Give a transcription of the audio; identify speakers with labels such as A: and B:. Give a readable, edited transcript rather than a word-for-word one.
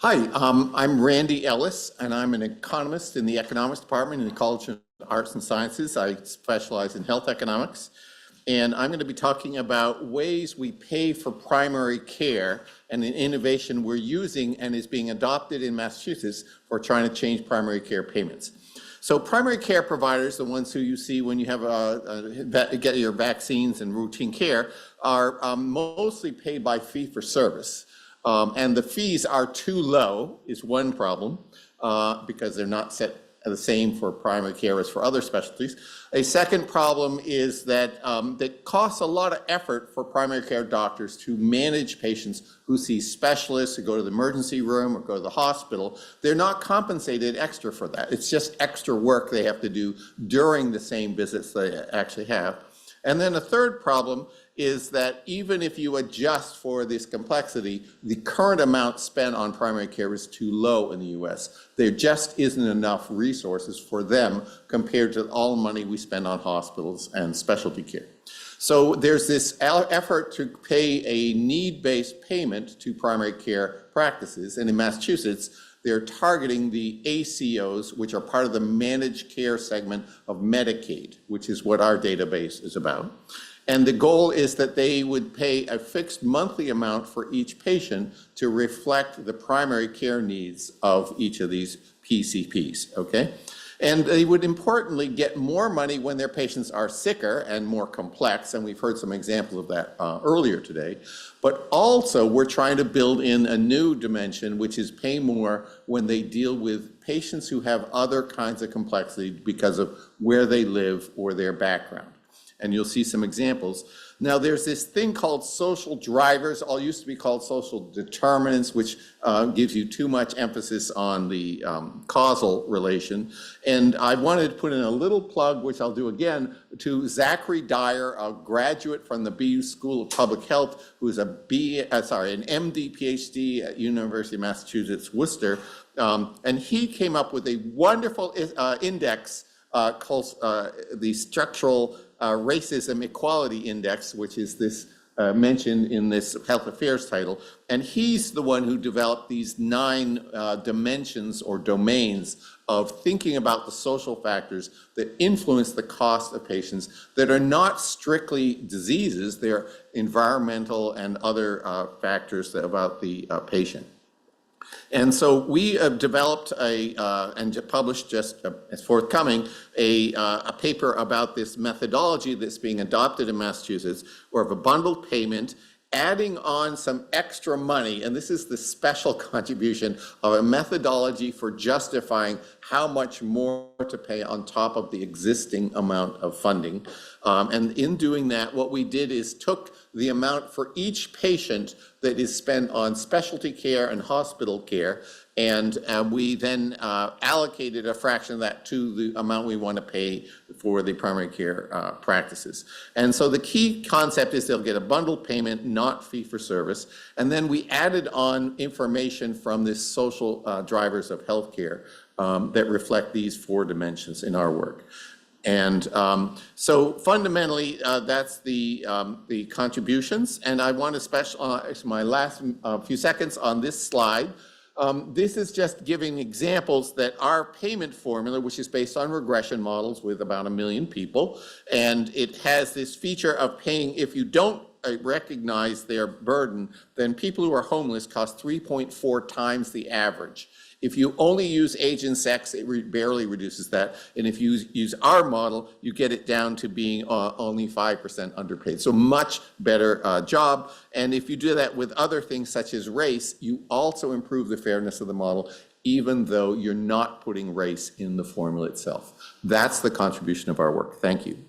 A: Hi, I'm Randy Ellis, and I'm an economist in the economics department in the College of Arts and Sciences. I specialize in health economics, and I'm going to be talking about ways we pay for primary care and an innovation we're using and is being adopted in Massachusetts for trying to change primary care payments. So primary care providers, the ones who you see when you have get your vaccines and routine care, are mostly paid by fee for service. And the fees are too low is one problem because they're not set the same for primary care as for other specialties. A second problem is that it costs a lot of effort for primary care doctors to manage patients who see specialists, who go to the emergency room or go to the hospital. They're not compensated extra for that. It's just extra work they have to do during the same visits they actually have. And then a third problem is that even if you adjust for this complexity, the current amount spent on primary care is too low in the US. There just isn't enough resources for them compared to all the money we spend on hospitals and specialty care. So there's this effort to pay a need-based payment to primary care practices, and in Massachusetts, they're targeting the ACOs, which are part of the managed care segment of Medicaid, which is what our database is about. And the goal is that they would pay a fixed monthly amount for each patient to reflect the primary care needs of each of these PCPs, okay? And they would importantly get more money when their patients are sicker and more complex, and we've heard some examples of that earlier today. But also, we're trying to build in a new dimension, which is pay more when they deal with patients who have other kinds of complexity because of where they live or their background. And you'll see some examples. Now, there's this thing called social drivers, all used to be called social determinants, which gives you too much emphasis on the causal relation. And I wanted to put in a little plug, which I'll do again, to Zachary Dyer, a graduate from the BU School of Public Health, who's an MD PhD at University of Massachusetts, Worcester. And he came up with a wonderful index called the Structural Racism Equality Index, which is this mentioned in this health affairs title. And he's the one who developed these 9 dimensions or domains of thinking about the social factors that influence the cost of patients that are not strictly diseases, they're environmental and other factors about the patient. And so we have developed and published just as forthcoming a paper about this methodology that's being adopted in Massachusetts, or of a bundled payment, adding on some extra money, and this is the special contribution of a methodology for justifying how much more to pay on top of the existing amount of funding. And in doing that, what we did is took the amount for each patient that is spent on specialty care and hospital care, and we then allocated a fraction of that to the amount we want to pay for the primary care practices. And so the key concept is they'll get a bundled payment, not fee for service. And then we added on information from this social drivers of healthcare that reflect these 4 dimensions in our work. And so fundamentally, that's the contributions. And I want to specialize my last few seconds on this slide. This is just giving examples that our payment formula, which is based on regression models with about 1 million people, and it has this feature of paying if you don't recognize their burden, then people who are homeless cost 3.4 times the average. If you only use age and sex, it barely reduces that. And if you use our model, you get it down to being only 5% underpaid. So much better job. And if you do that with other things such as race, you also improve the fairness of the model, even though you're not putting race in the formula itself. That's the contribution of our work. Thank you.